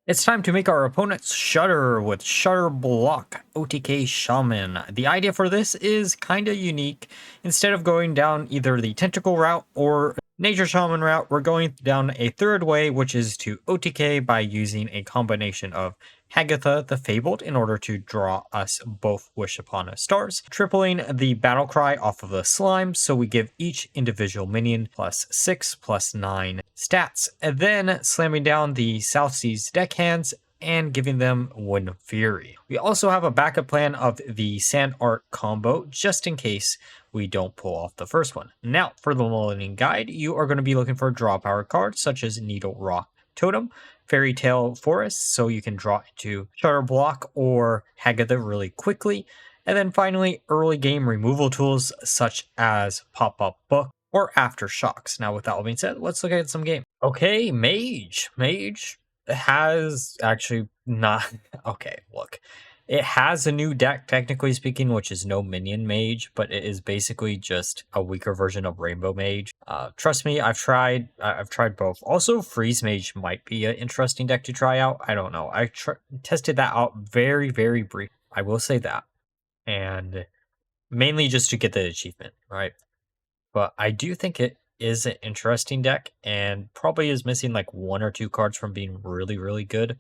It's time to make our opponents shudder with Shudderblock OTK Shaman. The idea for this is kind of unique. Instead of going down either the tentacle route or nature shaman route, we're going down a third way, which is to OTK by using a combination of Hagatha the Fabled in order to draw us both Wish Upon a Stars, tripling the battle cry off of the slime, so we give each individual minion +6/+9 stats, and then slamming down the South Seas deckhands and giving them Wind Fury. We also have a backup plan of the Sand Art combo, just in case we don't pull off the first one. Now, for the Mulligan guide, you are going to be looking for draw power cards such as Needle Rock Totem, Fairy Tale Forest, so you can draw into Shudderblock or Hagatha really quickly. And then finally, early game removal tools such as Pop-Up Book or Aftershocks. Now, with that all being said, let's look at some game. Okay, Mage. Mage has actually not... Okay, look. It has a new deck, technically speaking, which is no minion mage, but it is basically just a weaker version of Rainbow Mage. Trust me, I've tried both. Also, Freeze Mage might be an interesting deck to try out. I don't know. I tested that out very, very brief. I will say that. And mainly just to get the achievement, right? But I do think it is an interesting deck and probably is missing like 1 or 2 cards from being really, really good.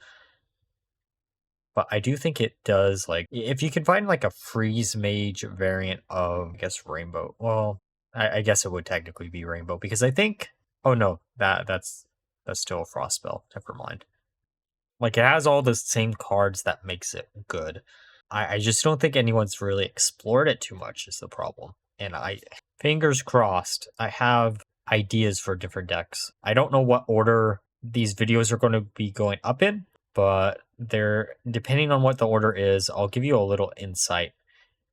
But I do think it does, like, if you can find like a Freeze Mage variant of, I guess, Rainbow. Well, I guess it would technically be Rainbow because I think, oh no, that's still a Frost spell. Never mind. Like, it has all the same cards that makes it good. I just don't think anyone's really explored it too much is the problem. And fingers crossed, I have ideas for different decks. I don't know what order these videos are going to be going up in, but depending on what the order is, I'll give you a little insight.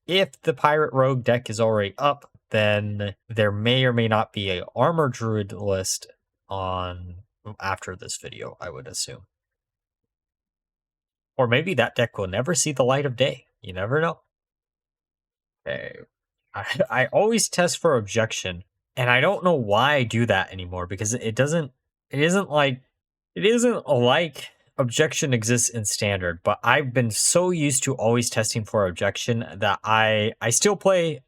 If the Pirate Rogue deck is already up, then there may or may not be a Armor Druid list on after this video, I would assume. Or maybe that deck will never see the light of day. You never know. Okay. I always test for objection, and I don't know why I do that anymore because it isn't like objection exists in standard, but I've been so used to always testing for objection that I still play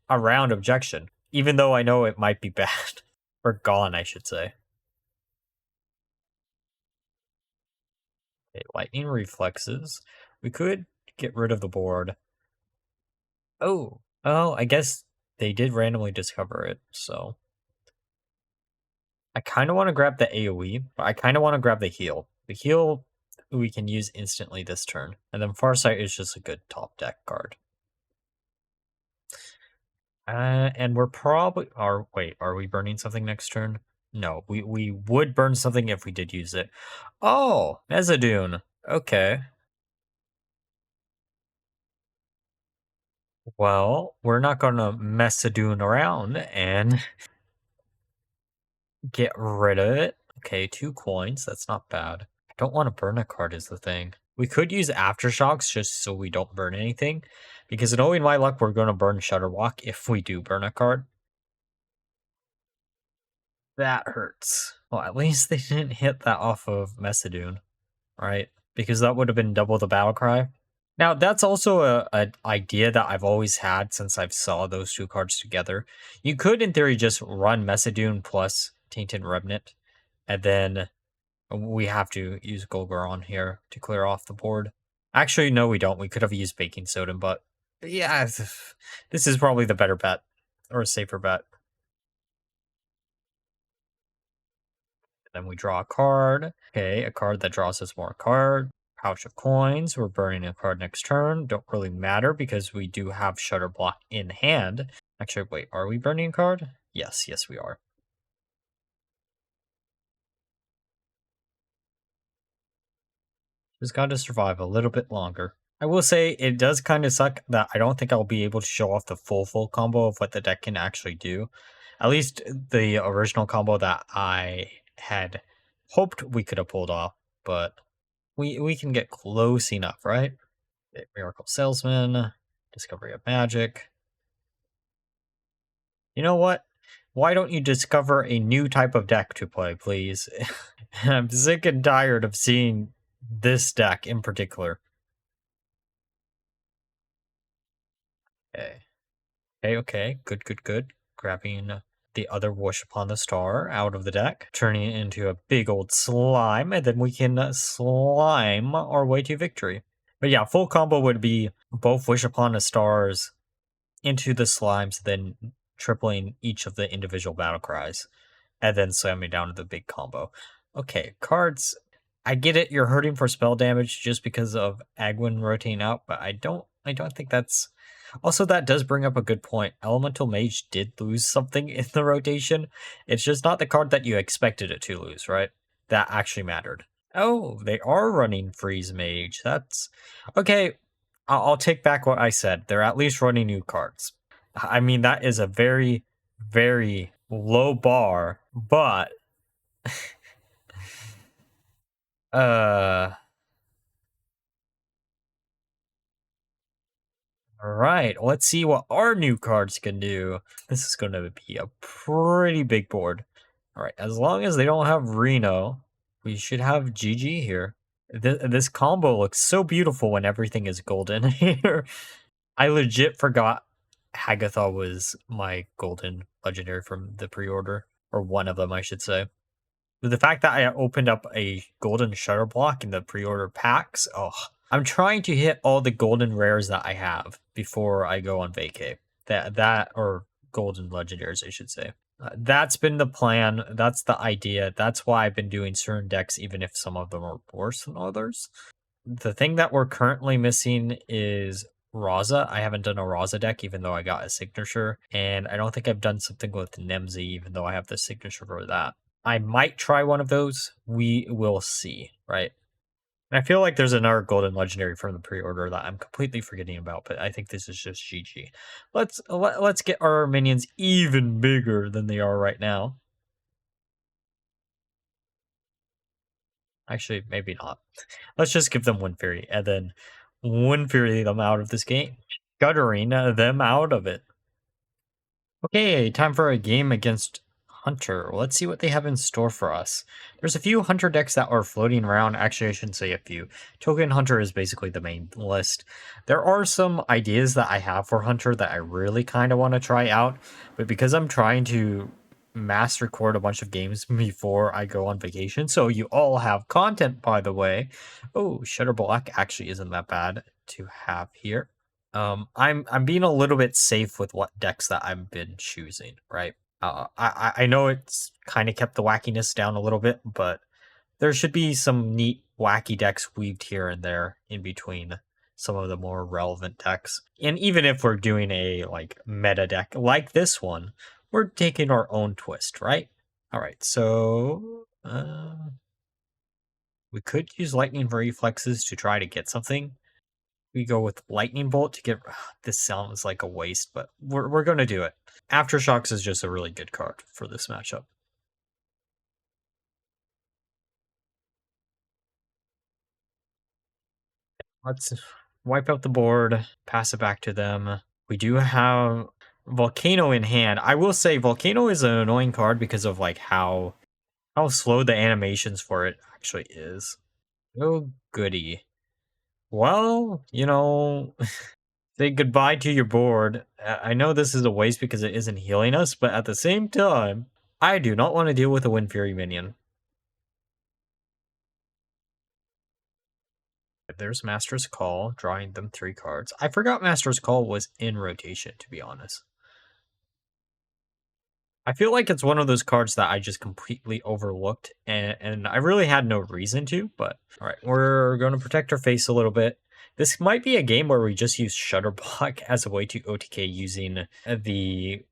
around objection, even though I know it might be bad. Or gone, I should say. Okay, lightning reflexes. We could get rid of the board. Oh, I guess they did randomly discover it, so. I kind of want to grab the AoE, but I kind of want to grab the heal. The heal we can use instantly this turn. And then Farsight is just a good top deck card. And we're probably... Wait, are we burning something next turn? No, we would burn something if we did use it. Oh, Mezzadune. Okay. Well, we're not going to Mezzadune around and get rid of it. Okay, 2 coins. That's not bad. I don't want to burn a card is the thing. We could use Aftershocks just so we don't burn anything. Because knowing my luck, we're going to burn Shudderwock if we do burn a card. That hurts. Well, at least they didn't hit that off of Mezzadune, right? Because that would have been double the battle cry. Now, that's also an idea that I've always had since I've saw those 2 cards together. You could, in theory, just run Mezzadune plus Tainted Remnant, and then we have to use Golgaron here to clear off the board. Actually, no, we don't. We could have used Baking Soda, but yeah, this is probably the better bet, or a safer bet. And then we draw a card. Okay, a card that draws us more card. Pouch of Coins. We're burning a card next turn. Don't really matter because we do have Shudderblock in hand. Actually, wait, are we burning a card? Yes, we are. Just got to survive a little bit longer. I will say it does kind of suck that I don't think I'll be able to show off the full combo of what the deck can actually do. At least the original combo that I had hoped we could have pulled off, but we can get close enough, right? Miracle Salesman, Discovery of Magic. You know what? Why don't you discover a new type of deck to play, please? I'm sick and tired of seeing this deck in particular. Okay. Okay. Good, good, good. Grabbing the other Wish Upon the Star out of the deck, turning it into a big old slime, and then we can slime our way to victory. But yeah, full combo would be both Wish Upon the Stars into the slimes, then tripling each of the individual battle cries, and then slamming down to the big combo. Okay, cards. I get it. You're hurting for spell damage just because of Agwyn rotating out, but I don't think that's. Also, that does bring up a good point. Elemental Mage did lose something in the rotation. It's just not the card that you expected it to lose, right? That actually mattered. Oh, they are running Freeze Mage. That's okay. I'll take back what I said. They're at least running new cards. I mean, that is a very, very low bar, but uh all right, let's see what our new cards can do. This is going to be a pretty big board. All right, as long as they don't have Reno, we should have GG here. This combo looks so beautiful when everything is golden here. I legit forgot Hagatha was my golden legendary from the pre-order, or one of them, I should say. But the fact that I opened up a golden Shudderblock in the pre-order packs, oh, I'm trying to hit all the golden rares that I have before I go on vacay. That or golden legendaries, I should say. That's been the plan. That's the idea. That's why I've been doing certain decks, even if some of them are worse than others. The thing that we're currently missing is Raza. I haven't done a Raza deck, even though I got a signature. And I don't think I've done something with Nemzi, even though I have the signature for that. I might try one of those. We will see, right? And I feel like there's another golden legendary from the pre-order that I'm completely forgetting about, but I think this is just GG. Let's get our minions even bigger than they are right now. Actually, maybe not. Let's just give them Wind Fury and then Wind Fury them out of this game. Shuddering them out of it. Okay, time for a game against Hunter. Let's see what they have in store for us. There's a few Hunter decks that are floating around. Actually, I shouldn't say a few. Token Hunter is basically the main list. There are some ideas that I have for Hunter that I really kind of want to try out, but because I'm trying to mass record a bunch of games before I go on vacation, so you all have content, by the way. Oh, Shudderblock actually isn't that bad to have here. I'm being a little bit safe with what decks that I've been choosing, right? I know it's kind of kept the wackiness down a little bit, but there should be some neat wacky decks weaved here and there in between some of the more relevant decks. And even if we're doing a like meta deck like this one, we're taking our own twist, right? All right, so we could use lightning reflexes to try to get something. We go with lightning bolt to get. This sounds like a waste, but we're going to do it. Aftershocks is just a really good card for this matchup. Let's wipe out the board, pass it back to them. We do have Volcano in hand. I will say Volcano is an annoying card because of like how slow the animations for it actually is. Oh goody. Well, say goodbye to your board. I know this is a waste because it isn't healing us, but at the same time, I do not want to deal with a Wind Fury minion. There's Master's Call, drawing them 3 cards. I forgot Master's Call was in rotation, to be honest. I feel like it's one of those cards that I just completely overlooked, and I really had no reason to, but alright, we're going to protect our face a little bit. This might be a game where we just use Shudderblock as a way to OTK using the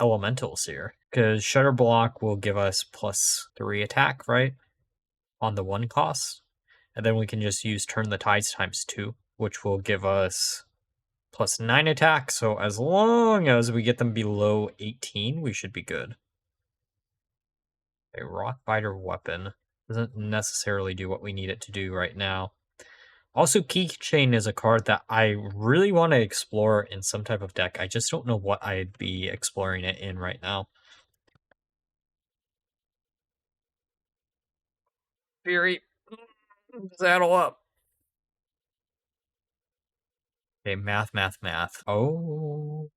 elementals here, because Shudderblock will give us +3 attack, right? On the 1 cost. And then we can just use Turn the Tides ×2, which will give us +9 attack. So as long as we get them below 18, we should be good. A Rockbiter weapon doesn't necessarily do what we need it to do right now. Also, Keychain is a card that I really want to explore in some type of deck. I just don't know what I'd be exploring it in right now. Fury. Saddle up. Okay, math, math, math. Oh,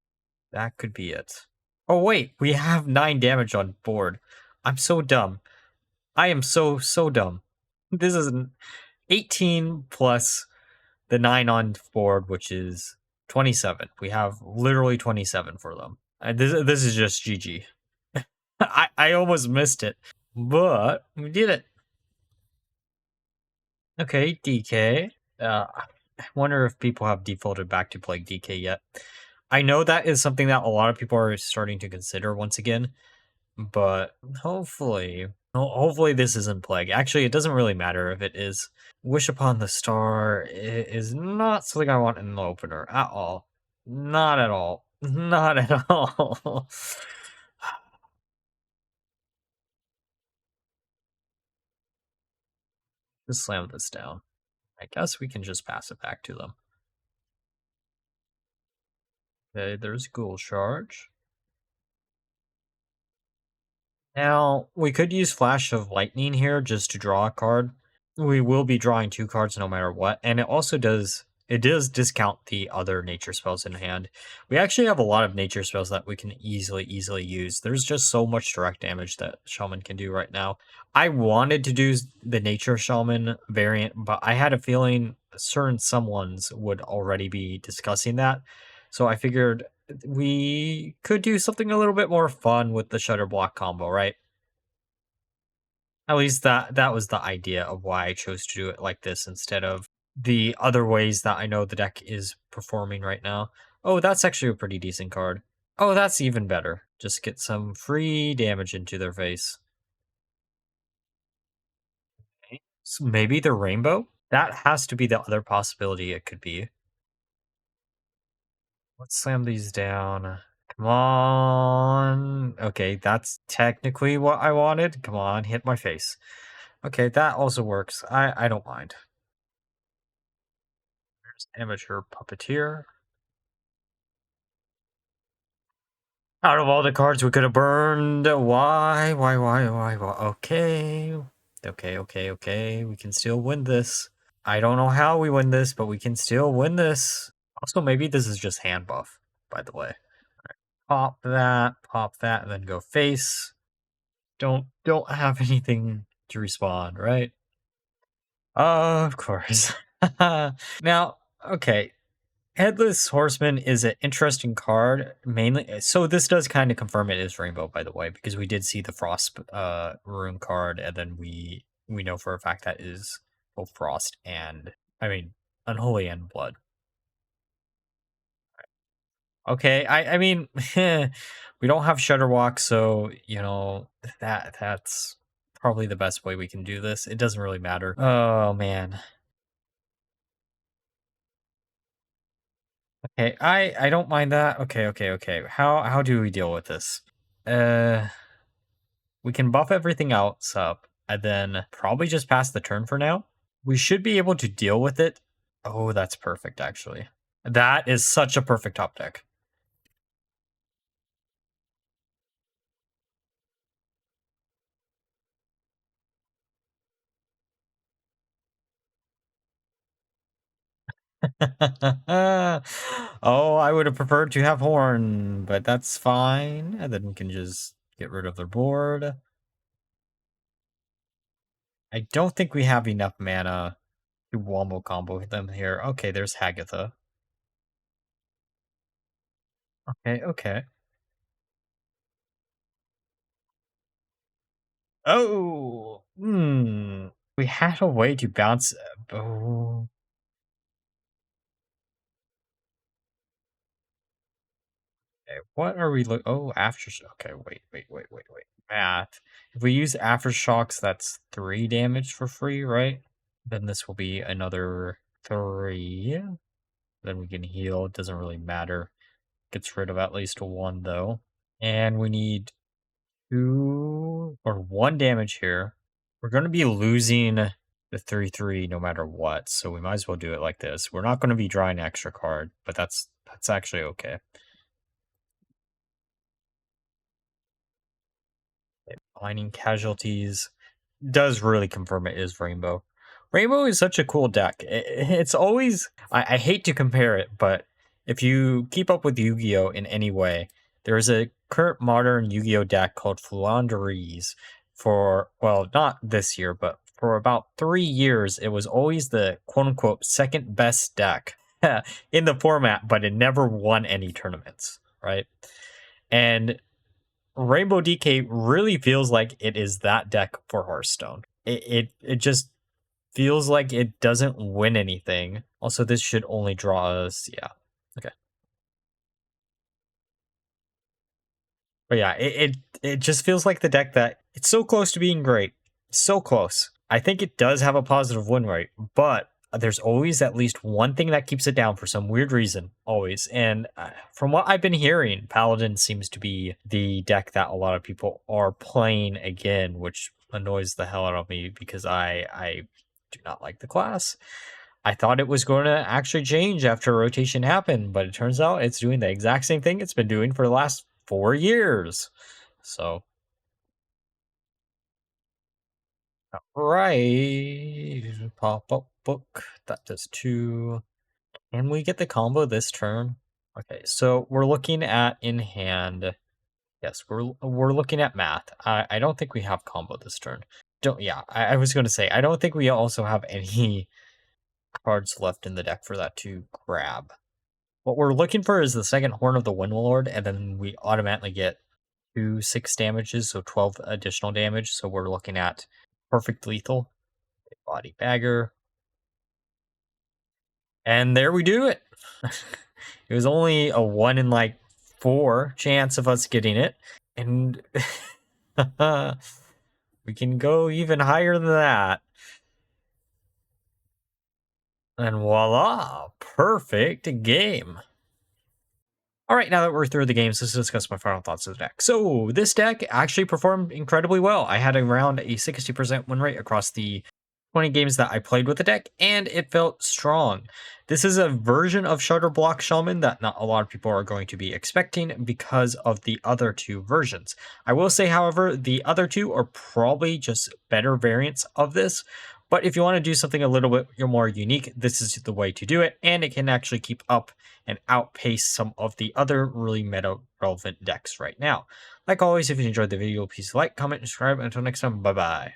that could be it. Oh, wait, we have 9 damage on board. I'm so dumb. I am so dumb. This is an 18 plus the 9 on board, which is 27. We have literally 27 for them. This is just GG. I almost missed it, but we did it. Okay, DK. I wonder if people have defaulted back to playing DK yet. I know that is something that a lot of people are starting to consider once again, but hopefully this isn't plague. Actually, it doesn't really matter if it is. Wish upon the star is not something I want in the opener at all. Not at all. Not at all. Just slam this down. I guess we can just pass it back to them. Okay, there's Ghoul Charge. Now, we could use Flash of Lightning here just to draw a card. We will be drawing 2 cards no matter what, and it does discount the other nature spells in hand. We actually have a lot of nature spells that we can easily use. There's just so much direct damage that Shaman can do right now. I wanted to do the nature Shaman variant, but I had a feeling certain someones would already be discussing that. So I figured we could do something a little bit more fun with the Shudderblock combo, right? At least that was the idea of why I chose to do it like this instead of the other ways that I know the deck is performing right now. Oh, that's actually a pretty decent card. Oh, that's even better. Just get some free damage into their face. Okay. So maybe the rainbow? That has to be the other possibility it could be. Let's slam these down. Come on. Okay, that's technically what I wanted. Come on, hit my face. Okay, that also works. I don't mind. There's amateur puppeteer. Out of all the cards we could have burned, why? Okay. Okay. We can still win this. I don't know how we win this, but we can still win this. Also, maybe this is just hand buff, by the way. Pop that, and then go face. Don't have anything to respond, right? Of course. Now, okay. Headless Horseman is an interesting card, mainly. So this does kind of confirm it is Rainbow, by the way, because we did see the Frost rune card, and then we know for a fact that is both Frost and Unholy and Blood. Okay, I mean, we don't have Shudderwock, so that's probably the best way we can do this. It doesn't really matter. Oh man. Okay, I don't mind that. Okay. How do we deal with this? Uh, we can buff everything else up, and then probably just pass the turn for now. We should be able to deal with it. Oh, that's perfect, actually. That is such a perfect top deck. Oh, I would have preferred to have Horn, but that's fine. And then we can just get rid of their board. I don't think we have enough mana to wombo combo them here. Okay, there's Hagatha. Okay. Oh, we had a way to bounce. Oh, okay. What are we look? Oh, Okay, wait. Math. If we use aftershocks, that's 3 damage for free, right? Then this will be another 3. Then we can heal. It doesn't really matter. Gets rid of at least 1 though. And we need 2 or 1 damage here. We're going to be losing the 3/3 no matter what, so we might as well do it like this. We're not going to be drawing an extra card, but that's actually okay. Mining casualties does really confirm it is Rainbow. Rainbow is such a cool deck. It's always, I hate to compare it, but if you keep up with Yu-Gi-Oh in any way, there's a current modern Yu-Gi-Oh deck called Flandres for, well, not this year, but for about 3 years, it was always the quote unquote second best deck in the format, but it never won any tournaments, right? And Rainbow DK really feels like it is that deck for Hearthstone. It just feels like it doesn't win anything. Also, this should only draw us. Yeah. Okay. But yeah, it just feels like the deck that it's so close to being great. So close. I think it does have a positive win rate, but there's always at least one thing that keeps it down for some weird reason. Always. And from what I've been hearing, Paladin seems to be the deck that a lot of people are playing again, which annoys the hell out of me because I do not like the class. I thought it was going to actually change after rotation happened, but it turns out it's doing the exact same thing it's been doing for the last 4 years. So, right. Pop up book. That does two. Can we get the combo this turn? Okay, so we're looking at in hand. Yes, we're looking at math. I don't think we have combo this turn. Don't yeah, I was gonna say I don't think we also have any cards left in the deck for that to grab. What we're looking for is the second Horn of the Windlord, and then we automatically get 2 6 damages, so 12 additional damage. So we're looking at perfect lethal, body bagger, and there we do it. It was only a 1 in like 4 chance of us getting it, and we can go even higher than that. And voila, perfect game. All right, now that we're through the games, let's discuss my final thoughts of the deck. So this deck actually performed incredibly well. I had around a 60% win rate across the 20 games that I played with the deck, and it felt strong. This is a version of Shudderblock Shaman that not a lot of people are going to be expecting because of the other two versions. I will say, however, the other two are probably just better variants of this. But if you want to do something a little bit more unique, this is the way to do it, and it can actually keep up and outpace some of the other really meta relevant decks right now. Like always, if you enjoyed the video, please like, comment, and subscribe. Until next time, bye bye.